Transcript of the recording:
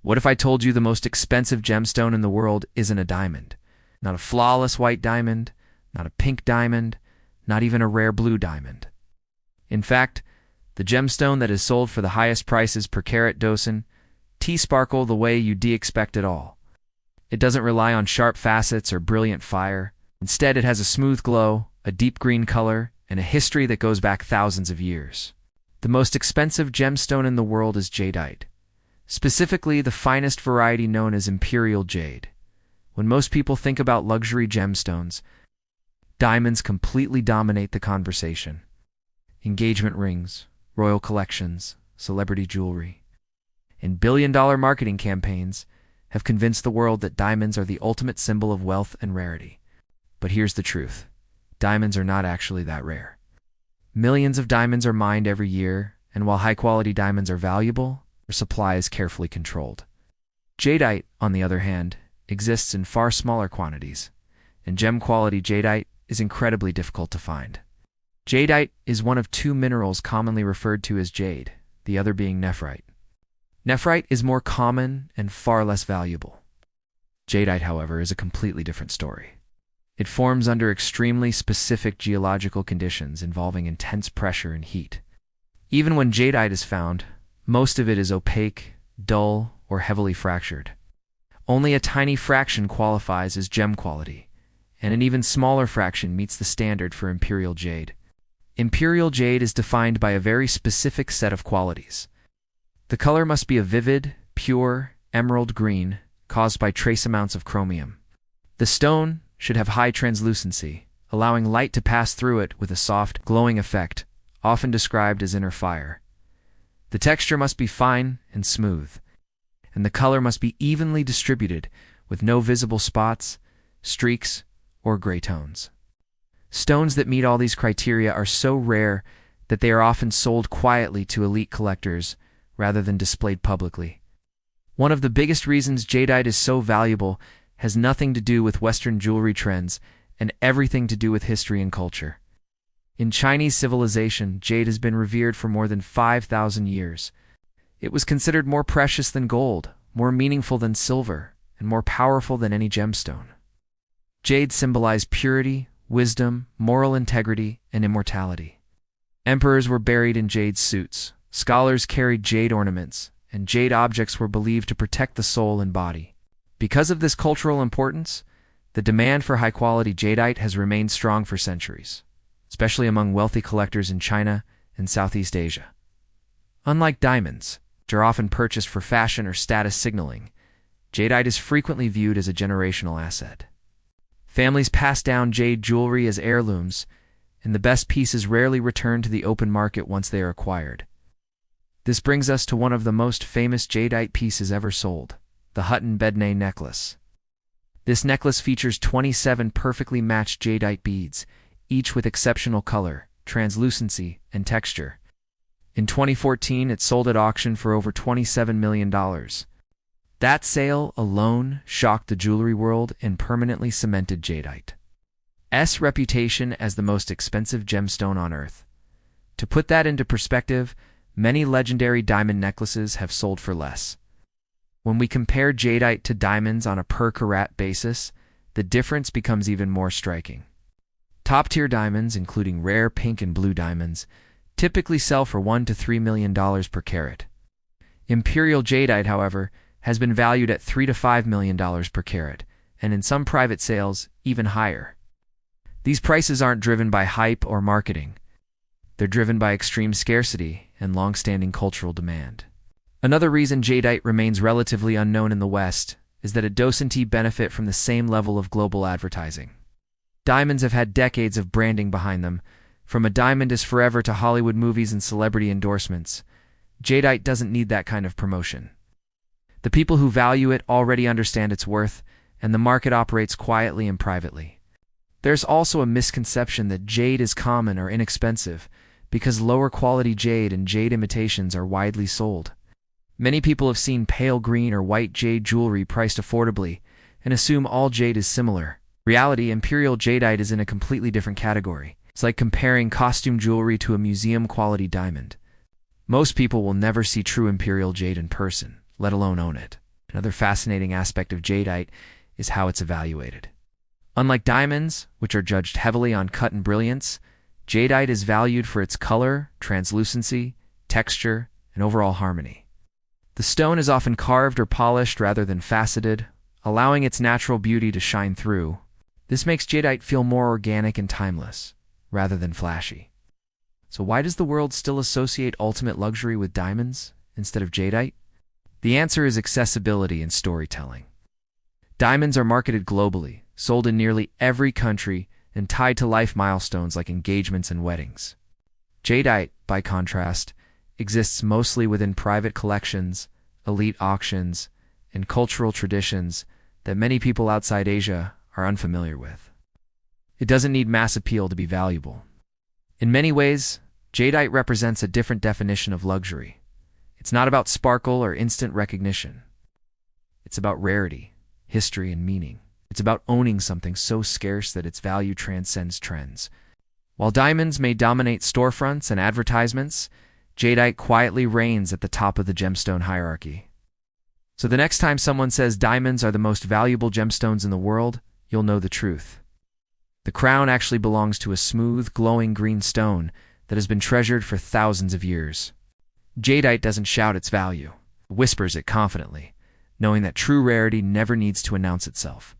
What if I told you the most expensive gemstone in the world isn't a diamond? Not a flawless white diamond, not a pink diamond, not even a rare blue diamond. In fact, the gemstone that is sold for the highest prices per carat doesn't sparkle the way you'd expect at all. It doesn't rely on sharp facets or brilliant fire. Instead, it has a smooth glow, a deep green color, and a history that goes back thousands of years. The most expensive gemstone in the world is jadeite, specifically the finest variety known as Imperial Jade. When most people think about luxury gemstones, diamonds completely dominate the conversation. Engagement rings, royal collections, celebrity jewelry, and billion-dollar marketing campaigns have convinced the world that diamonds are the ultimate symbol of wealth and rarity. But here's the truth. Diamonds are not actually that rare. Millions of diamonds are mined every year, and while high-quality diamonds are valuable, their supply is carefully controlled. Jadeite, on the other hand, exists in far smaller quantities, and gem-quality jadeite is incredibly difficult to find. Jadeite is one of two minerals commonly referred to as jade, the other being nephrite. Nephrite is more common and far less valuable. Jadeite, however, is a completely different story. It forms under extremely specific geological conditions involving intense pressure and heat. Even when jadeite is found, most of it is opaque, dull, or heavily fractured. Only a tiny fraction qualifies as gem quality, and an even smaller fraction meets the standard for Imperial Jade. Imperial Jade is defined by a very specific set of qualities. The color must be a vivid, pure, emerald green, caused by trace amounts of chromium. The stone should have high translucency, allowing light to pass through it with a soft, glowing effect, often described as inner fire. The texture must be fine and smooth, and the color must be evenly distributed with no visible spots, streaks, or gray tones. Stones that meet all these criteria are so rare that they are often sold quietly to elite collectors rather than displayed publicly. One of the biggest reasons jadeite is so valuable has nothing to do with Western jewelry trends and everything to do with history and culture. In Chinese civilization, jade has been revered for more than 5,000 years. It was considered more precious than gold, more meaningful than silver, and more powerful than any gemstone. Jade symbolized purity, wisdom, moral integrity, and immortality. Emperors were buried in jade suits, scholars carried jade ornaments, and jade objects were believed to protect the soul and body. Because of this cultural importance, the demand for high-quality jadeite has remained strong for centuries, especially among wealthy collectors in China and Southeast Asia. Unlike diamonds, which are often purchased for fashion or status signaling, jadeite is frequently viewed as a generational asset. Families pass down jade jewelry as heirlooms, and the best pieces rarely return to the open market once they are acquired. This brings us to one of the most famous jadeite pieces ever sold, the Hutton-Mdivani necklace. This necklace features 27 perfectly matched jadeite beads, each with exceptional color, translucency, and texture. In 2014, it sold at auction for over $27 million. That sale alone shocked the jewelry world and permanently cemented jadeite's reputation as the most expensive gemstone on Earth. To put that into perspective, many legendary diamond necklaces have sold for less. When we compare jadeite to diamonds on a per-carat basis, the difference becomes even more striking. Top-tier diamonds, including rare pink and blue diamonds, typically sell for $1 to $3 million per carat. Imperial Jadeite, however, has been valued at $3 to $5 million per carat, and in some private sales, even higher. These prices aren't driven by hype or marketing. They're driven by extreme scarcity and long-standing cultural demand. Another reason jadeite remains relatively unknown in the West is that it doesn't benefit from the same level of global advertising. Diamonds have had decades of branding behind them, from a diamond is forever to Hollywood movies and celebrity endorsements. Jadeite doesn't need that kind of promotion. The people who value it already understand its worth, and the market operates quietly and privately. There's also a misconception that jade is common or inexpensive, because lower quality jade and jade imitations are widely sold. Many people have seen pale green or white jade jewelry priced affordably and assume all jade is similar. In reality, Imperial Jadeite is in a completely different category. It's like comparing costume jewelry to a museum-quality diamond. Most people will never see true Imperial Jade in person, let alone own it. Another fascinating aspect of jadeite is how it's evaluated. Unlike diamonds, which are judged heavily on cut and brilliance, jadeite is valued for its color, translucency, texture, and overall harmony. The stone is often carved or polished rather than faceted, allowing its natural beauty to shine through. This makes jadeite feel more organic and timeless, rather than flashy. So why does the world still associate ultimate luxury with diamonds instead of jadeite? The answer is accessibility and storytelling. Diamonds are marketed globally, sold in nearly every country, and tied to life milestones like engagements and weddings. Jadeite, by contrast, exists mostly within private collections, elite auctions, and cultural traditions that many people outside Asia are unfamiliar with. It doesn't need mass appeal to be valuable. In many ways, jadeite represents a different definition of luxury. It's not about sparkle or instant recognition. It's about rarity, history, and meaning. It's about owning something so scarce that its value transcends trends. While diamonds may dominate storefronts and advertisements, jadeite quietly reigns at the top of the gemstone hierarchy. So the next time someone says diamonds are the most valuable gemstones in the world, you'll know the truth. The crown actually belongs to a smooth, glowing green stone that has been treasured for thousands of years. Jadeite doesn't shout its value, it whispers it confidently, knowing that true rarity never needs to announce itself.